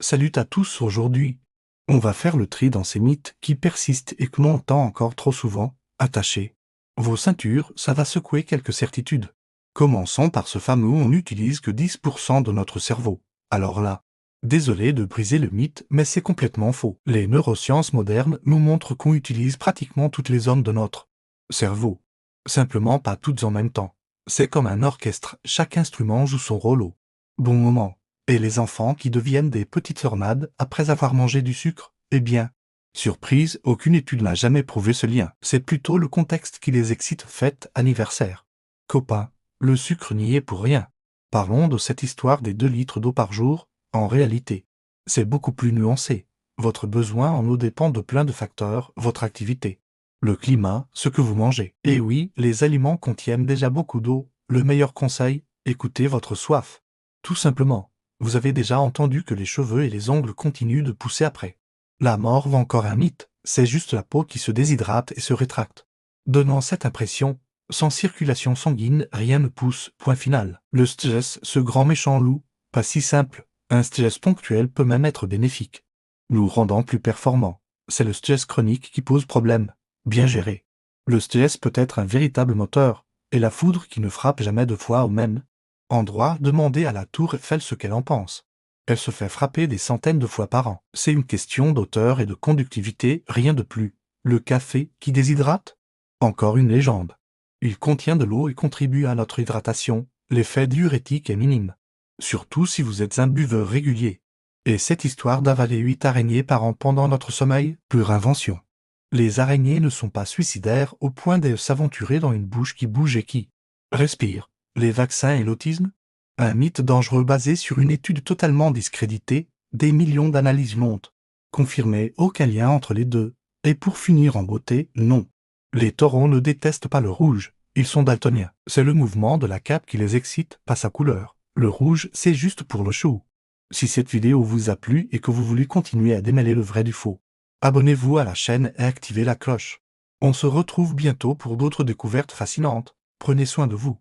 Salut à tous aujourd'hui. On va faire le tri dans ces mythes qui persistent et que l'on entend encore trop souvent. Attachez vos ceintures, ça va secouer quelques certitudes. Commençons par ce fameux on n'utilise que 10% de notre cerveau. Alors là, désolé de briser le mythe, mais c'est complètement faux. Les neurosciences modernes nous montrent qu'on utilise pratiquement toutes les zones de notre cerveau. Simplement pas toutes en même temps. C'est comme un orchestre, chaque instrument joue son rôle au bon moment. Et les enfants qui deviennent des petites tornades après avoir mangé du sucre, eh bien, surprise, aucune étude n'a jamais prouvé ce lien. C'est plutôt le contexte qui les excite. Fête, anniversaire, copain, le sucre n'y est pour rien. Parlons de cette histoire des 2 litres d'eau par jour. En réalité, c'est beaucoup plus nuancé. Votre besoin en eau dépend de plein de facteurs, votre activité, le climat, ce que vous mangez. Et oui, les aliments contiennent déjà beaucoup d'eau. Le meilleur conseil, écoutez votre soif. Tout simplement. Vous avez déjà entendu que les cheveux et les ongles continuent de pousser après la mort ou encore un mythe, c'est juste la peau qui se déshydrate et se rétracte, donnant cette impression. Sans circulation sanguine, rien ne pousse, point final. Le stress, ce grand méchant loup, pas si simple. Un stress ponctuel peut même être bénéfique, nous rendant plus performants. C'est le stress chronique qui pose problème. Bien géré, le stress peut être un véritable moteur, et la foudre qui ne frappe jamais 2 fois au même endroit. Demandez à la tour Eiffel ce qu'elle en pense. Elle se fait frapper des centaines de fois par an. C'est une question d'auteur et de conductivité, rien de plus. Le café qui déshydrate? Encore une légende. Il contient de l'eau et contribue à notre hydratation. L'effet diurétique est minime, surtout si vous êtes un buveur régulier. Et cette histoire d'avaler 8 araignées par an pendant notre sommeil, pure invention. Les araignées ne sont pas suicidaires au point de s'aventurer dans une bouche qui bouge et qui respire. Les vaccins et l'autisme? Un mythe dangereux basé sur une étude totalement discréditée. Des millions d'analyses montent. Confirmé, aucun lien entre les deux. Et pour finir en beauté, non. Les taureaux ne détestent pas le rouge. Ils sont daltoniens. C'est le mouvement de la cape qui les excite, pas sa couleur. Le rouge, c'est juste pour le show. Si cette vidéo vous a plu et que vous voulez continuer à démêler le vrai du faux, abonnez-vous à la chaîne et activez la cloche. On se retrouve bientôt pour d'autres découvertes fascinantes. Prenez soin de vous.